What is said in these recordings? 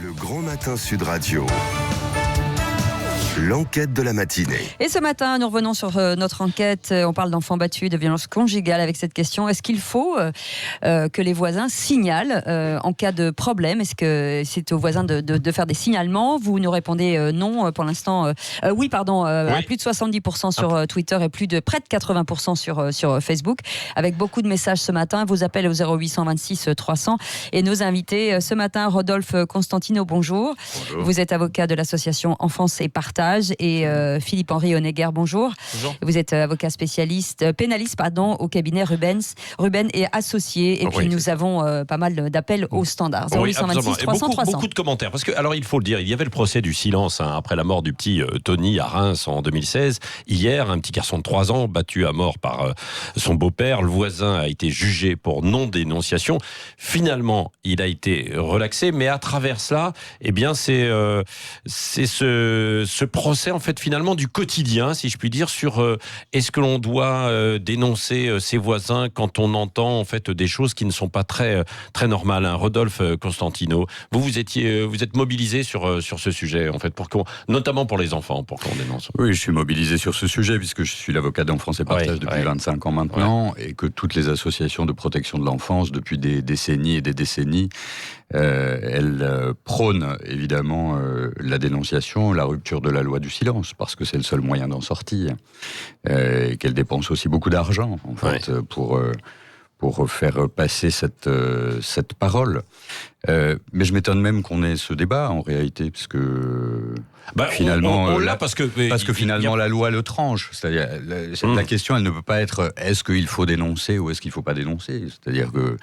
Le Grand Matin Sud Radio. L'enquête de la matinée. Et ce matin, nous revenons sur notre enquête. On parle d'enfants battus, de violences conjugales avec cette question. Est-ce qu'il faut que les voisins signalent en cas de problème? Est-ce que c'est aux voisins de faire des signalements? Vous nous répondez non pour l'instant. Oui, à plus de 70% sur Twitter et près de 80% sur Facebook. Avec beaucoup de messages ce matin. Vos appels au 0826 300. Et nos invités ce matin, Rodolphe Constantino, bonjour. Bonjour. Vous êtes avocat de l'association Enfance et Partage. Et Philippe-Henri Honegger, bonjour. Bonjour. Vous êtes avocat pénaliste au cabinet Ruben et associé. Et puis nous avons pas mal d'appels au standard. 0826 300 300. Beaucoup de commentaires. Parce que, alors il faut le dire, il y avait le procès du silence après la mort du petit Tony à Reims en 2016. Hier, un petit garçon de 3 ans battu à mort par son beau-père. Le voisin a été jugé pour non-dénonciation. Finalement, il a été relaxé. Mais à travers cela, eh bien, c'est ce procès en fait finalement du quotidien, si je puis dire, sur est-ce que l'on doit dénoncer ses voisins quand on entend en fait des choses qui ne sont pas très normales. Rodolphe Constantino, vous êtes mobilisé sur ce sujet en fait, notamment pour les enfants, pour qu'on dénonce. Oui, je suis mobilisé sur ce sujet puisque je suis l'avocat d'Enfance et Partage depuis 25 ans maintenant, et que toutes les associations de protection de l'enfance depuis des décennies et des décennies, elles prônent évidemment la dénonciation, la rupture de la loi du silence, parce que c'est le seul moyen d'en sortir, et qu'elle dépense aussi beaucoup d'argent en fait, pour faire passer cette parole. Mais je m'étonne même qu'on ait ce débat en réalité, parce que finalement, on l'a parce que finalement la loi le tranche. C'est-à-dire la question, elle ne peut pas être est-ce qu'il faut dénoncer ou est-ce qu'il ne faut pas dénoncer. C'est-à-dire que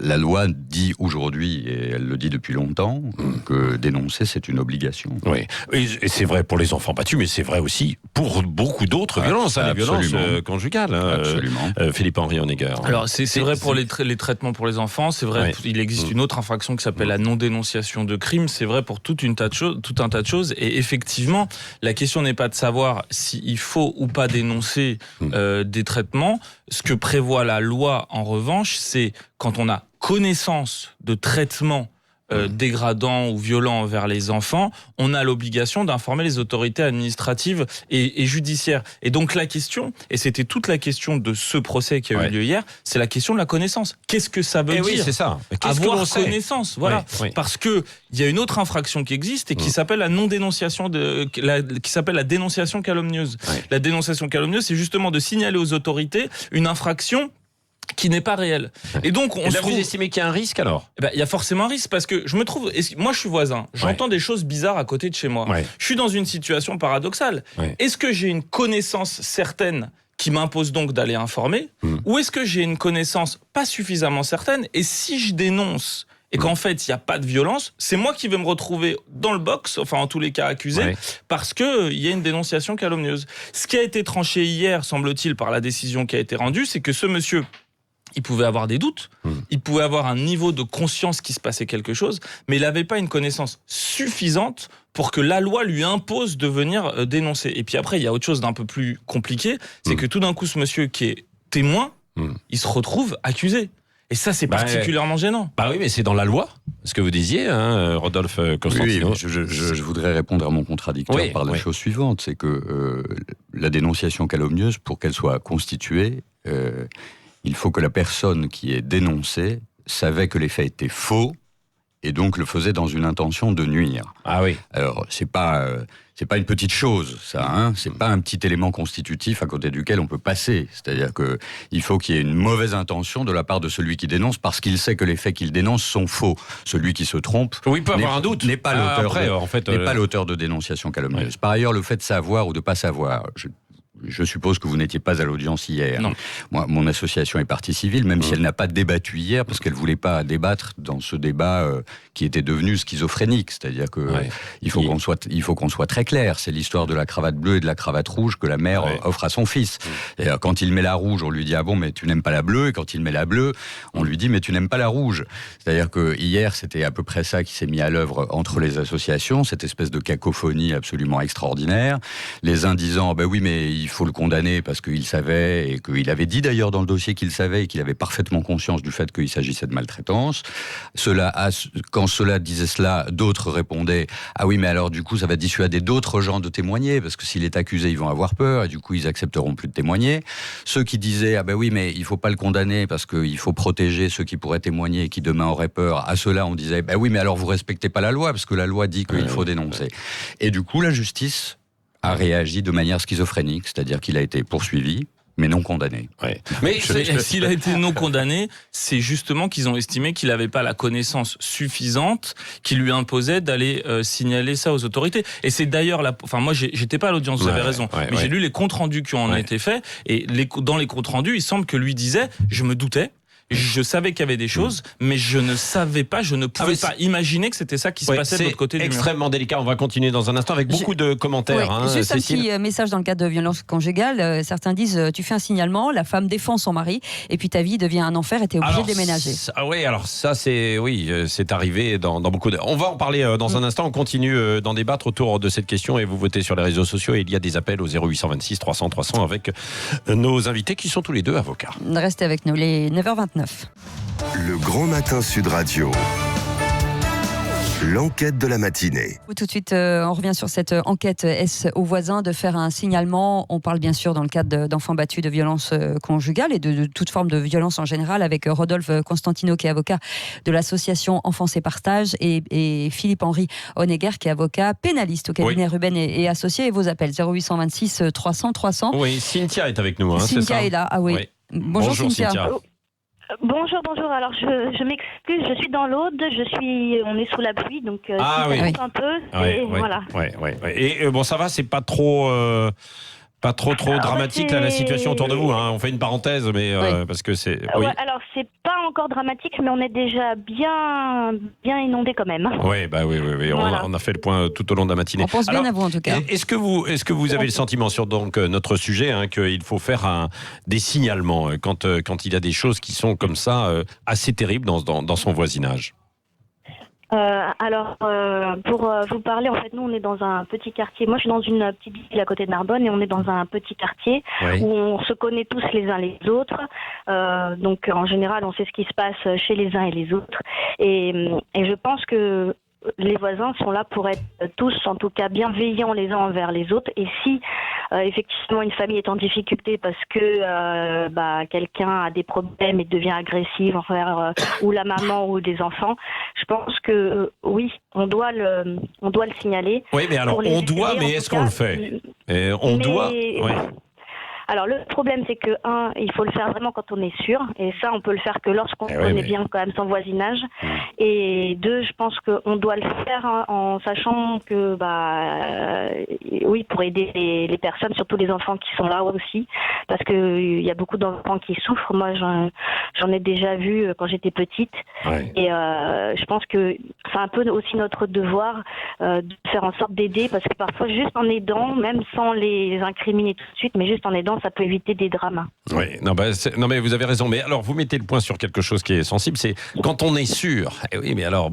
la loi dit aujourd'hui, et elle le dit depuis longtemps, que dénoncer c'est une obligation. Oui, et c'est vrai pour les enfants battus, mais c'est vrai aussi pour beaucoup d'autres violences, les violences conjugales. Absolument. Philippe-Henri Honegger. Alors c'est vrai pour les traitements pour les enfants, c'est vrai il existe une autre infraction qui s'appelle la non-dénonciation de crime, c'est vrai pour tout un tas de choses, et effectivement, la question n'est pas de savoir s'il faut ou pas dénoncer des traitements. Ce que prévoit la loi, en revanche, c'est quand on a connaissance de traitements dégradants ou violents envers les enfants, on a l'obligation d'informer les autorités administratives et judiciaires. Et donc la question, et c'était toute la question de ce procès qui a eu lieu hier, c'est la question de la connaissance. Qu'est-ce que ça veut dire? Oui, c'est ça. Avoir connaissance, voilà. Parce que il y a une autre infraction qui existe et qui s'appelle la non-dénonciation qui s'appelle la dénonciation calomnieuse. La dénonciation calomnieuse, c'est justement de signaler aux autorités une infraction qui n'est pas réel. Et donc, vous estimez qu'il y a un risque alors? Il y a forcément un risque parce que moi je suis voisin, j'entends des choses bizarres à côté de chez moi. Je suis dans une situation paradoxale. Est-ce que j'ai une connaissance certaine qui m'impose donc d'aller informer, ou est-ce que j'ai une connaissance pas suffisamment certaine, et si je dénonce et qu'en fait il n'y a pas de violence, c'est moi qui vais me retrouver dans le box, enfin en tous les cas accusé, parce qu'il y a une dénonciation calomnieuse. Ce qui a été tranché hier, semble-t-il, par la décision qui a été rendue, c'est que ce monsieur, il pouvait avoir des doutes, il pouvait avoir un niveau de conscience qu'il se passait quelque chose, mais il n'avait pas une connaissance suffisante pour que la loi lui impose de venir dénoncer. Et puis après, il y a autre chose d'un peu plus compliqué, c'est que tout d'un coup, ce monsieur qui est témoin, il se retrouve accusé. Et ça, c'est particulièrement gênant. Oui, mais c'est dans la loi, ce que vous disiez, Rodolphe Constantino. Oui, je voudrais répondre à mon contradicteur par la chose suivante, c'est que la dénonciation calomnieuse, pour qu'elle soit constituée, il faut que la personne qui est dénoncée savait que les faits étaient faux et donc le faisait dans une intention de nuire. Ah oui. Alors, c'est pas une petite chose, ça, hein. C'est pas un petit élément constitutif à côté duquel on peut passer. C'est-à-dire que il faut qu'il y ait une mauvaise intention de la part de celui qui dénonce parce qu'il sait que les faits qu'il dénonce sont faux. Celui qui se trompe peut avoir un doute. N'est pas l'auteur de dénonciation calomnieuse. Par ailleurs, le fait de savoir ou de pas savoir, je suppose que vous n'étiez pas à l'audience hier. Non. Moi, mon association est partie civile, même si elle n'a pas débattu hier, parce qu'elle ne voulait pas débattre dans ce débat qui était devenu schizophrénique. C'est-à-dire que il faut qu'on soit très clair. C'est l'histoire de la cravate bleue et de la cravate rouge que la mère offre à son fils. Et quand il met la rouge, on lui dit « Ah bon, mais tu n'aimes pas la bleue ?» Et quand il met la bleue, on lui dit « Mais tu n'aimes pas la rouge ?» C'est-à-dire que hier, c'était à peu près ça qui s'est mis à l'œuvre entre les associations, cette espèce de cacophonie absolument extraordinaire. Les uns disant « Ben oui, mais il il faut le condamner parce qu'il savait, et qu'il avait dit d'ailleurs dans le dossier qu'il savait et qu'il avait parfaitement conscience du fait qu'il s'agissait de maltraitance. Quand cela disait cela, d'autres répondaient « Ah oui, mais alors du coup, ça va dissuader d'autres gens de témoigner, parce que s'il est accusé, ils vont avoir peur, et du coup, ils accepteront plus de témoigner. » Ceux qui disaient « Ah ben oui, mais il faut pas le condamner, parce qu'il faut protéger ceux qui pourraient témoigner et qui demain auraient peur. » À ceux-là, on disait « Ben oui, mais alors vous respectez pas la loi, parce que la loi dit qu'il faut dénoncer. » Et du coup, la justice a réagi de manière schizophrénique, c'est-à-dire qu'il a été poursuivi, mais non condamné. Ouais. Mais s'il a été non condamné, c'est justement qu'ils ont estimé qu'il n'avait pas la connaissance suffisante qui lui imposait d'aller signaler ça aux autorités. Et c'est d'ailleurs enfin moi j'étais pas à l'audience, vous avez raison, mais j'ai lu les comptes rendus qui ont été faits, et dans les comptes rendus, il semble que lui disait « Je me doutais. Je savais qu'il y avait des choses, mais je ne savais pas, je ne pouvais pas imaginer que c'était ça qui se passait de l'autre côté du mur. C'est extrêmement délicat. On va continuer dans un instant avec beaucoup de commentaires. Juste Cécile. un petit message dans le cadre de violence conjugale. Certains disent tu fais un signalement, la femme défend son mari, et puis ta vie devient un enfer et tu es obligé de déménager. Alors ça c'est arrivé dans beaucoup de... On va en parler dans un instant. On continue d'en débattre autour de cette question et vous votez sur les réseaux sociaux. Et il y a des appels au 0826 300 300 avec nos invités qui sont tous les deux avocats. Restez avec nous, les 9h29. Le Grand Matin Sud Radio. L'enquête de la matinée. Tout de suite, on revient sur cette enquête. Est-ce aux voisins de faire un signalement? On parle bien sûr dans le cadre d'enfants battus, de violences conjugales et de toute forme de violence en général, avec Rodolphe Constantino qui est avocat de l'association Enfance et Partage, et Philippe-Henri Honegger qui est avocat pénaliste au cabinet Ruben et Associés. Et vos appels 0826 300 300. Oui, Cynthia est avec nous. Cynthia est là. Ah oui. Bonjour Cynthia. Bonjour. Alors je m'excuse, je suis dans l'Aude, on est sous la pluie, donc un peu. Voilà. Et bon, ça va, c'est pas trop dramatique là, la situation autour de vous. On fait une parenthèse, mais parce que c'est. Alors c'est pas encore dramatique, mais on est déjà bien inondé quand même. Oui. Voilà. On a fait le point tout au long de la matinée. On pense bien à vous en tout cas. Est-ce que vous avez le sentiment sur notre sujet qu'il faut faire des signalements quand il y a des choses qui sont comme ça assez terribles dans son voisinage? Pour vous parler, en fait, nous, on est dans un petit quartier. Moi, je suis dans une petite ville à côté de Narbonne, et on est dans un petit quartier où on se connaît tous les uns les autres. Donc, en général, on sait ce qui se passe chez les uns et les autres. Et je pense que les voisins sont là pour être tous, en tout cas, bienveillants les uns envers les autres. Et si effectivement une famille est en difficulté parce que quelqu'un a des problèmes et devient agressif envers ou la maman ou des enfants, je pense que oui, on doit le signaler. Oui, mais alors on doit, mais est-ce qu'on le fait? Alors le problème, c'est que il faut le faire vraiment quand on est sûr, et ça on peut le faire que lorsqu'on connaît bien quand même son voisinage. Et deux, je pense qu'on doit le faire en sachant que pour aider les personnes, surtout les enfants qui sont là aussi, parce que il y a beaucoup d'enfants qui souffrent. Moi j'en ai déjà vu quand j'étais petite, et je pense que c'est un peu aussi notre devoir de faire en sorte d'aider, parce que parfois juste en aidant, même sans les incriminer tout de suite, mais juste en aidant, ça peut éviter des drames. Oui, mais vous avez raison. Mais alors, vous mettez le point sur quelque chose qui est sensible, c'est quand on est sûr. Oui, mais alors,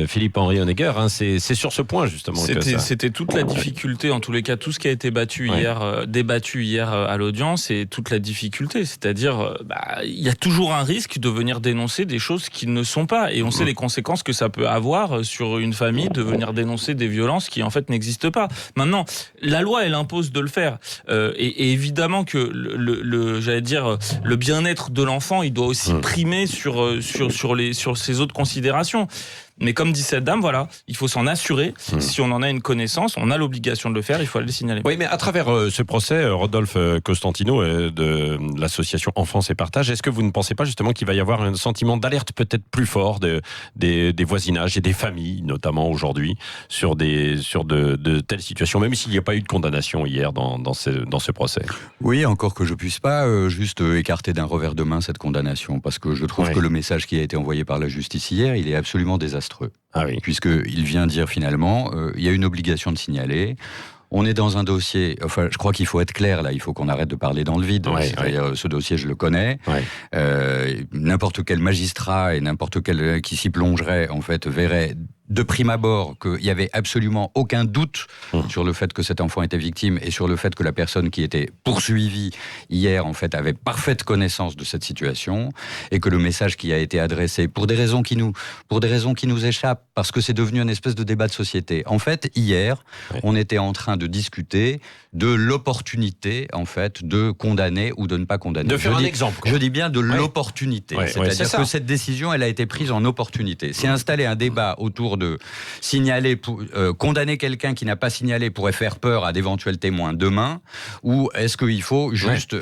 Philippe-Henri Honegger, c'est sur ce point, justement. C'était toute la difficulté, en tous les cas, tout ce qui a été débattu hier à l'audience, et toute la difficulté. C'est-à-dire, il y a toujours un risque de venir dénoncer des choses qui ne sont pas. Et on sait les conséquences que ça peut avoir sur une famille de venir dénoncer des violences qui, en fait, n'existent pas. Maintenant, la loi, elle impose de le faire. Et évidemment que le bien-être de l'enfant, il doit aussi primer sur ces autres considérations. Mais comme dit cette dame, il faut s'en assurer. Si on en a une connaissance, on a l'obligation de le faire, il faut aller le signaler. Oui, mais à travers ce procès, Rodolphe Constantino de l'association Enfance et Partage, est-ce que vous ne pensez pas justement qu'il va y avoir un sentiment d'alerte peut-être plus fort des voisinages et des familles, notamment aujourd'hui, sur de telles situations, même s'il n'y a pas eu de condamnation hier dans ce procès? Oui, encore que je puisse pas juste écarter d'un revers de main cette condamnation, parce que je trouve que le message qui a été envoyé par la justice hier, il est absolument désastreux. Puisqu'il vient dire finalement, il y a une obligation de signaler. On est dans un dossier, je crois qu'il faut être clair là, il faut qu'on arrête de parler dans le vide. C'est-à-dire, ce dossier, je le connais. N'importe quel magistrat et n'importe quel qui s'y plongerait, en fait, verrait de prime abord qu'il n'y avait absolument aucun doute sur le fait que cet enfant était victime et sur le fait que la personne qui était poursuivie hier, en fait, avait parfaite connaissance de cette situation et que le message qui a été adressé, pour des raisons qui nous échappent, parce que c'est devenu une espèce de débat de société. En fait, hier, on était en train de discuter de l'opportunité, en fait, de condamner ou de ne pas condamner. De faire un exemple. Je dis bien de l'opportunité. C'est-à-dire que cette décision, elle a été prise en opportunité. C'est installer un débat autour de signaler, condamner quelqu'un qui n'a pas signalé pourrait faire peur à d'éventuels témoins demain, ou est-ce qu'il faut juste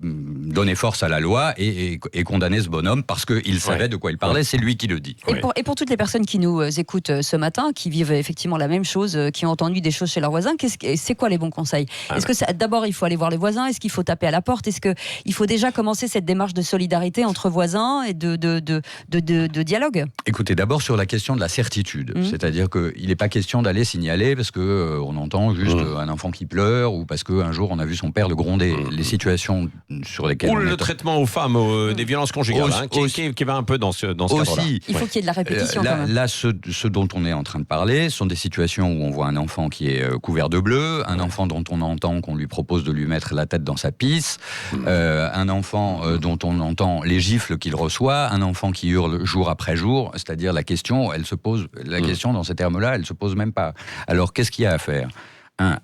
donner force à la loi et condamner ce bonhomme parce qu'il savait de quoi il parlait, c'est lui qui le dit. Et pour toutes les personnes qui nous écoutent ce matin, qui vivent effectivement la même chose, qui ont entendu des choses chez leurs voisins, c'est quoi les bons conseils ? Est-ce que d'abord il faut aller voir les voisins ? Est-ce qu'il faut taper à la porte ? Est-ce qu'il faut déjà commencer cette démarche de solidarité entre voisins et de dialogue ? Écoutez, d'abord sur la question de la certitude, c'est-à-dire qu'il n'est pas question d'aller signaler parce que on entend juste un enfant qui pleure ou parce qu'un jour on a vu son père le gronder. Les situations sur lesquelles ou le traitement aux femmes des violences conjugales, qui va un peu dans ce cadre-là. Il faut qu'il y ait de la répétition. Là, ce dont on est en train de parler sont des situations où on voit un enfant qui est couvert de bleu, un enfant dont on entend qu'on lui propose de lui mettre la tête dans sa pisse, un enfant dont on entend les gifles qu'il reçoit, un enfant qui hurle jour après jour, c'est-à-dire la question dans ces termes-là, elle se pose même pas. Alors qu'est-ce qu'il y a à faire ?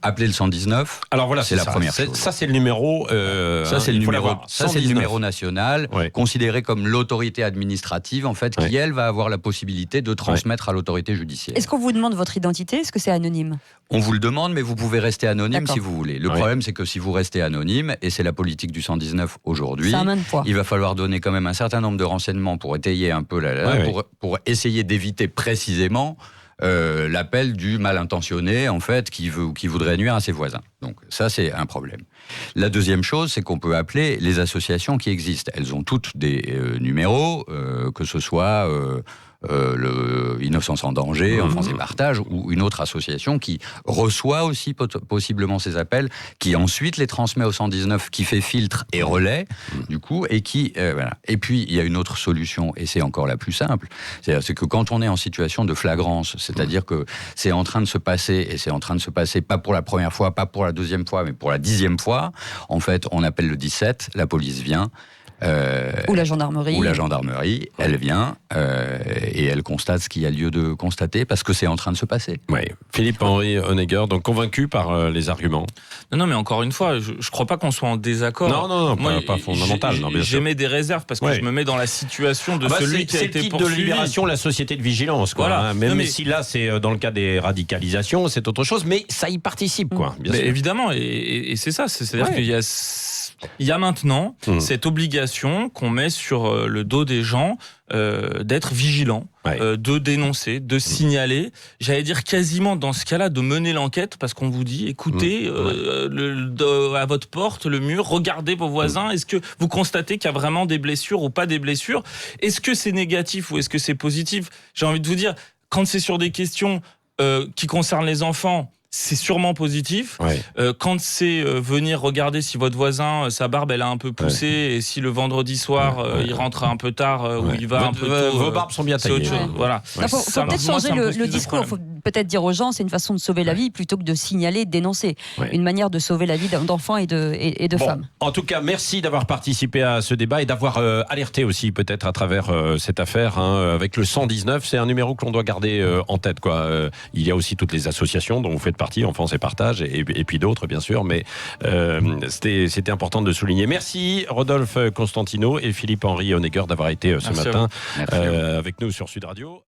Appeler le 119. Alors voilà, c'est la première chose. Ça c'est le numéro. C'est le numéro national, considéré comme l'autorité administrative, en fait, qui elle va avoir la possibilité de transmettre à l'autorité judiciaire. Est-ce qu'on vous demande votre identité ? Est-ce que c'est anonyme ? On vous le demande, mais vous pouvez rester anonyme si vous voulez. Le problème, c'est que si vous restez anonyme, et c'est la politique du 119 aujourd'hui, il va falloir donner quand même un certain nombre de renseignements pour étayer un peu pour essayer d'éviter précisément l'appel du mal intentionné, en fait, qui voudrait nuire à ses voisins. Donc ça, c'est un problème. La deuxième chose, c'est qu'on peut appeler les associations qui existent. Elles ont toutes des numéros, que ce soit le Innocence en danger, Enfance et Partage, ou une autre association qui reçoit aussi possiblement ces appels, qui ensuite les transmet au 119, qui fait filtre et relais, du coup, et qui... voilà. Et puis, il y a une autre solution, et c'est encore la plus simple, c'est que quand on est en situation de flagrance, c'est-à-dire que c'est en train de se passer, et c'est en train de se passer pas pour la première fois, pas pour la deuxième fois, mais pour la 10e fois, en fait, on appelle le 17, la police vient, ou la gendarmerie. Elle vient et elle constate ce qu'il y a lieu de constater parce que c'est en train de se passer. Oui. Philippe-Henri Honegger, donc convaincu par les arguments. Non, mais encore une fois, je crois pas qu'on soit en désaccord. Non, moi, pas fondamental. J'émets des réserves parce que je me mets dans la situation de celui qui a été poursuivi. C'est le type de libération, la société de vigilance, quoi. Voilà. Même si là, c'est dans le cas des radicalisations, c'est autre chose, mais ça y participe, quoi. Bien sûr. Évidemment, et c'est ça, c'est-à-dire qu'il y a... Il y a maintenant cette obligation qu'on met sur le dos des gens d'être vigilants, de dénoncer, de signaler, j'allais dire quasiment dans ce cas-là de mener l'enquête parce qu'on vous dit écoutez à votre porte, le mur, regardez vos voisins, est-ce que vous constatez qu'il y a vraiment des blessures ou pas des blessures ? Est-ce que c'est négatif ou est-ce que c'est positif ? J'ai envie de vous dire, quand c'est sur des questions qui concernent les enfants, c'est sûrement positif. Quand c'est venir regarder si votre voisin, sa barbe, elle a un peu poussé, et si le vendredi soir, il rentre un peu tard, ou il va un peu tôt... Vos barbes sont bien taillées. Voilà. Il faut peut-être changer le discours. Il faut peut-être dire aux gens, c'est une façon de sauver la vie plutôt que de signaler, de dénoncer. Une manière de sauver la vie d'enfants et de femmes. En tout cas, merci d'avoir participé à ce débat et d'avoir alerté aussi, peut-être à travers cette affaire, avec le 119. C'est un numéro que l'on doit garder en tête, quoi. Il y a aussi toutes les associations dont vous faites partie, Enfance et Partage, et puis d'autres bien sûr, mais c'était important de souligner. Merci Rodolphe Constantino et Philippe-Henri Honegger d'avoir été ce matin avec nous sur Sud Radio.